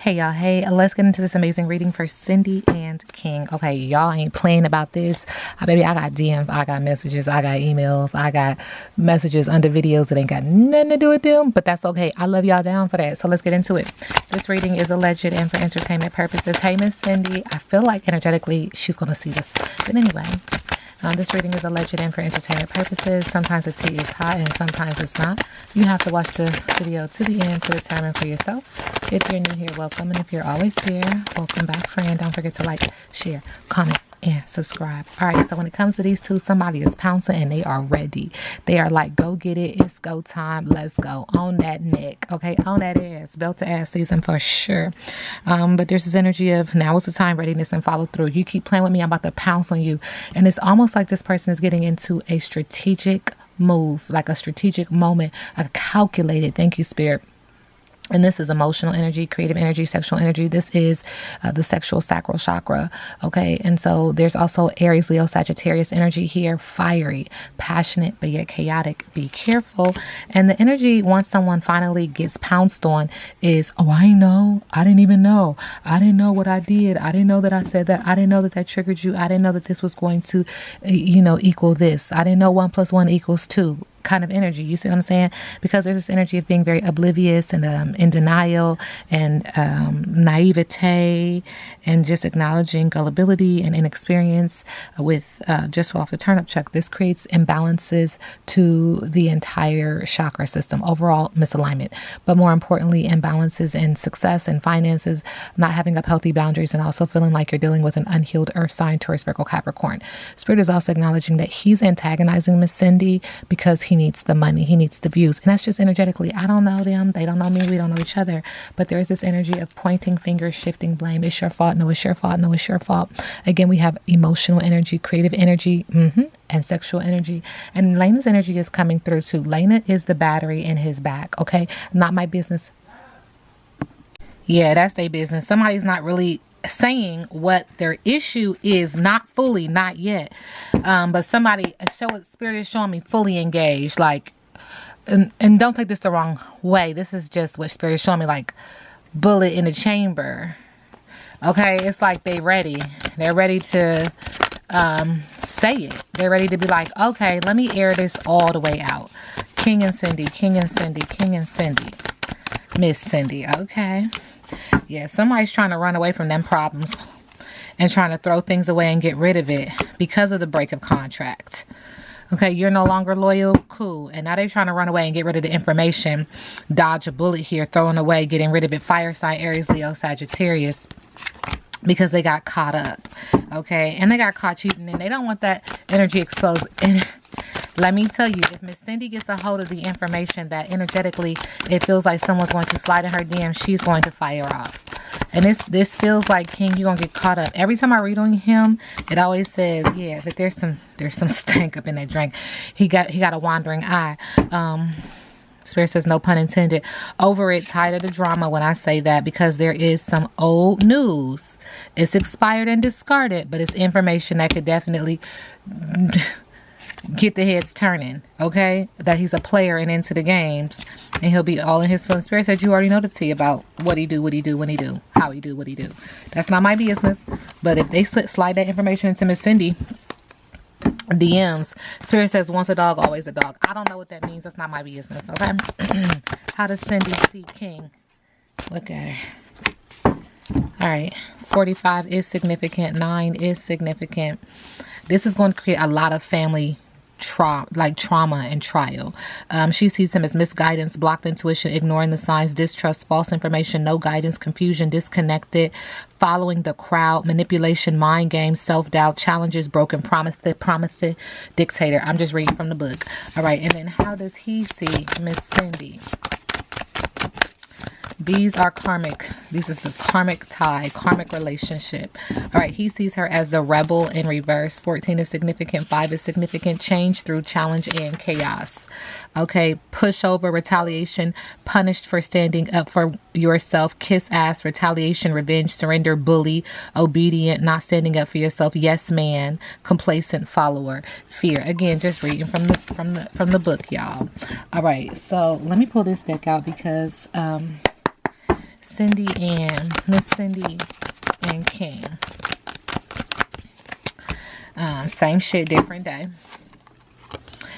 Hey y'all, hey, let's get into this amazing reading for Cindy and King. Okay, y'all ain't playing about this. Baby, I got DMs, I got messages, I got emails, I got messages under videos that ain't got nothing to do with them, but that's okay. I love y'all down for that. So let's get into it. This reading is alleged and for entertainment purposes. Hey, Miss Cindy, I feel like energetically she's going to see this. But anyway, this reading is alleged and for entertainment purposes. Sometimes the tea is hot and sometimes it's not. You have to watch the video to the end to determine for yourself. If you're new here, welcome. And if you're always here, welcome back, friend. Don't forget to like, share, comment, and subscribe. All right, so when it comes to these two, somebody is pouncing and they are ready. They are like, go get it. It's go time. Let's go. On that neck. Okay, on that ass. Belt to ass season for sure. But there's this energy of now is the time, readiness, and follow through. You keep playing with me, I'm about to pounce on you. And it's almost like this person is getting into a strategic move, like a strategic moment, a calculated, thank you, Spirit. And this is emotional energy, creative energy, sexual energy. This is the sexual sacral chakra. Okay. And so there's also Aries, Leo, Sagittarius energy here. Fiery, passionate, but yet chaotic. Be careful. And the energy, once someone finally gets pounced on, is, oh, I know. I didn't even know. I didn't know what I did. I didn't know that I said that. I didn't know that that triggered you. I didn't know that this was going to, equal this. I didn't know 1 + 1 = 2. Kind of energy. You see what I'm saying? Because there's this energy of being very oblivious and in denial and naivete and just acknowledging gullibility and inexperience with just off the turnip chuck. This creates imbalances to the entire chakra system, overall misalignment, but more importantly, imbalances in success and finances, not having up healthy boundaries, and also feeling like you're dealing with an unhealed earth sign, Taurus, Virgo, Capricorn. Spirit is also acknowledging that he's antagonizing Miss Cindy because he needs the money, he needs the views, and that's just energetically. I don't know them, they don't know me, we don't know each other, but there is this energy of pointing fingers, shifting blame. It's your fault. No, it's your fault. No, it's your fault. Again, we have emotional energy, creative energy, and sexual energy. And Lena's energy is coming through too. Lena is the battery in his back. Okay, not my business. Yeah, that's their business. Somebody's not really saying what their issue is, not fully, not yet, but somebody, Spirit is showing me fully engaged, like, and don't take this the wrong way, this is just what Spirit is showing me, like bullet in the chamber. Okay, it's like they're ready to say it. They're ready to be like, okay, let me air this all the way out. King and Cindy, King and Cindy, King and Cindy, Miss Cindy. Okay. Yeah, somebody's trying to run away from them problems and trying to throw things away and get rid of it because of the break of contract. Okay, you're no longer loyal. Cool. And now they're trying to run away and get rid of the information. Dodge a bullet here, throwing away, getting rid of it. Fire sign, Aries, Leo, Sagittarius. Because they got caught up. Okay, and they got caught cheating and they don't want that energy exposed. And let me tell you, if Miss Cindy gets a hold of the information that energetically it feels like someone's going to slide in her DM, she's going to fire off. And this feels like, King, you're gonna get caught up. Every time I read on him, it always says, yeah, that there's some stank up in that drink. He got a wandering eye. Spirit says, no pun intended. Over it, tired of the drama when I say that, because there is some old news. It's expired and discarded, but it's information that could definitely get the heads turning. Okay, that he's a player and into the games, and he'll be all in his feelings. Spirit said, you already know the tea about what he do, when he do, how he do, what he do. That's not my business. But if they slide that information into Miss Cindy DMs, Spirit says, once a dog, always a dog. I don't know what that means. That's not my business. Okay. How does Cindy see King? Look at her. All right. 45 is significant. 9 is significant. This is going to create a lot of family trauma and trial. She sees him as misguidance, blocked intuition, ignoring the signs, distrust, false information, no guidance, confusion, disconnected, following the crowd, manipulation, mind games, self-doubt, challenges, broken promise, dictator. I'm just reading from the book. All right. And then how does he see Miss Cindy? These are karmic. This is a karmic tie, karmic relationship. All right. He sees her as the rebel in reverse. 14 is significant. 5 is significant. Change through challenge and chaos. Okay. Pushover, retaliation, punished for standing up for yourself. Kiss ass, retaliation, revenge, surrender, bully, obedient, not standing up for yourself. Yes, man, complacent, follower, fear. Again, just reading from the book, y'all. All right. So let me pull this deck out because Cindy and Miss Cindy and King. Same shit, different day.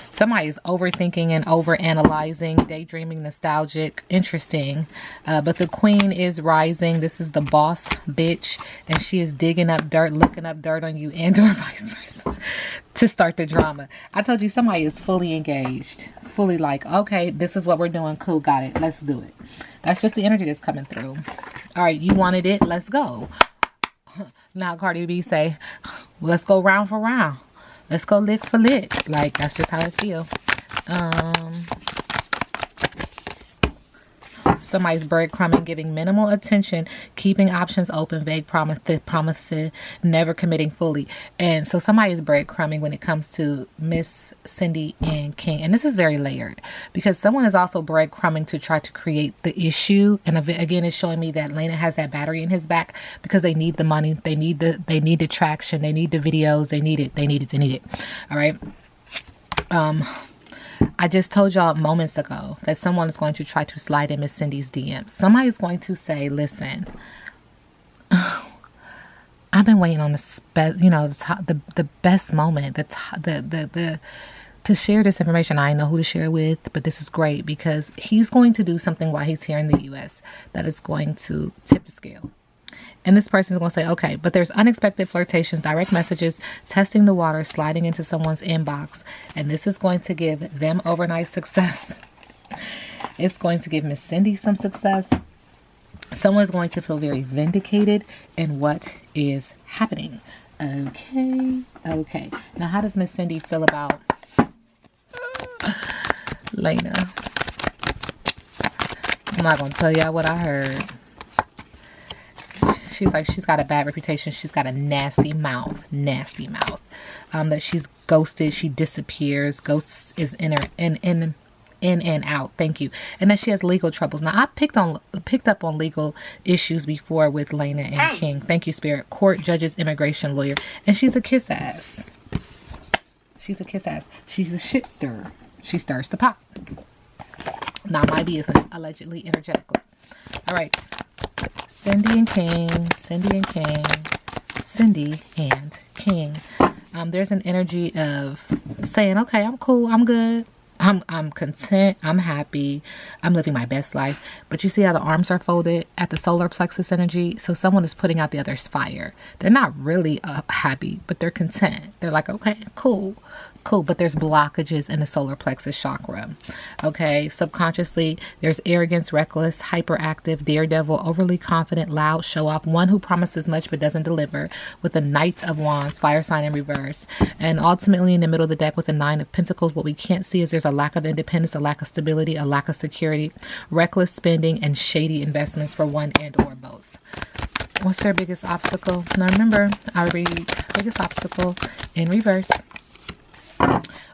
Somebody's overthinking and overanalyzing, daydreaming, nostalgic, interesting. But the queen is rising. This is the boss bitch. And she is digging up dirt, looking up dirt on you, and or vice versa, to start the drama. I told you somebody is fully engaged. Fully like, okay, this is what we're doing. Cool, got it. Let's do it. That's just the energy that's coming through. All right, you wanted it. Let's go. Now Cardi B say, let's go round for round. Let's go lick for lick. Like, that's just how I feel. Somebody's breadcrumbing, giving minimal attention, keeping options open, vague promises, never committing fully. And so somebody is breadcrumbing when it comes to Miss Cindy and King. And this is very layered because someone is also breadcrumbing to try to create the issue. And again, it's showing me that Lena has that battery in his back because they need the money. They need the traction. They need the videos. They need it. All right. I just told y'all moments ago that someone is going to try to slide in Miss Cindy's DMs. Somebody is going to say, listen, I've been waiting on the best moment, to share this information. I know who to share it with, but this is great because he's going to do something while he's here in the U.S. that is going to tip the scale. And this person is going to say, okay, but there's unexpected flirtations, direct messages, testing the water, sliding into someone's inbox. And this is going to give them overnight success. It's going to give Miss Cindy some success. Someone's going to feel very vindicated in what is happening. Okay. Now, how does Miss Cindy feel about Lena? I'm not going to tell y'all what I heard. She's like, she's got a bad reputation. She's got a nasty mouth. That she's ghosted. She disappears. Ghosts is in and out. Thank you. And that she has legal troubles. Now, I picked up on legal issues before with Lena and King. Thank you, Spirit. Court, judges, immigration, lawyer. And she's a kiss ass. She's a shit stirrer. She stirs the pot. Not my business, allegedly, energetically. All right. Cindy and King. There's an energy of saying, okay, I'm cool, I'm good, I'm content, I'm happy, I'm living my best life. But you see how the arms are folded at the solar plexus energy? So someone is putting out the other's fire. They're not really happy, but they're content. They're like, okay, cool. But there's blockages in the solar plexus chakra. Okay, subconsciously, there's arrogance, reckless, hyperactive, daredevil, overly confident, loud, show off, one who promises much but doesn't deliver, with a Knight of Wands, fire sign in reverse. And ultimately, in the middle of the deck with the Nine of Pentacles, what we can't see is there's a lack of independence, a lack of stability, a lack of security, reckless spending, and shady investments for one and or both. What's their biggest obstacle? Now remember, I read biggest obstacle in reverse.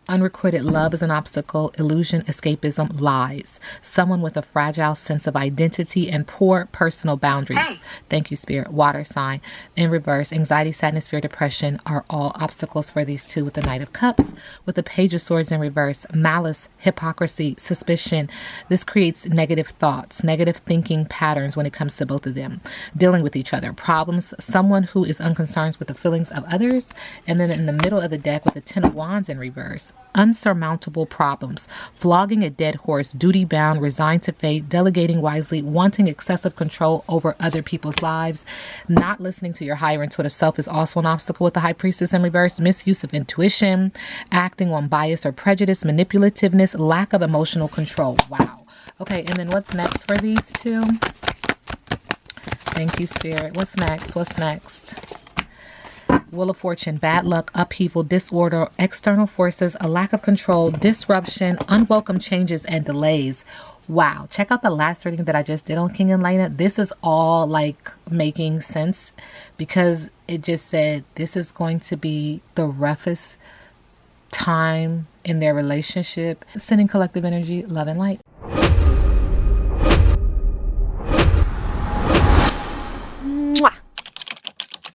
Unrequited love is an obstacle. Illusion, escapism, lies. Someone with a fragile sense of identity and poor personal boundaries. Thank you, Spirit. Water sign in reverse. Anxiety, sadness, fear, depression are all obstacles for these two with the Knight of Cups. With the Page of Swords in reverse. Malice, hypocrisy, suspicion. This creates negative thoughts, negative thinking patterns when it comes to both of them. Dealing with each other. Problems. Someone who is unconcerned with the feelings of others. And then in the middle of the deck with the Ten of Wands in reverse. Unsurmountable problems, flogging a dead horse, duty bound, resigned to fate, delegating wisely, wanting excessive control over other people's lives, not listening to your higher intuitive self is also an obstacle with the High Priestess in reverse, misuse of intuition, acting on bias or prejudice, manipulativeness, lack of emotional control. Wow. Okay, and then what's next for these two? Thank you, Spirit. What's next? Wheel of Fortune, bad luck, upheaval, disorder, external forces, a lack of control, disruption, unwelcome changes, and delays. Wow. Check out the last reading that I just did on King and Lena. This is all like making sense because it just said this is going to be the roughest time in their relationship. Sending collective energy, love and light.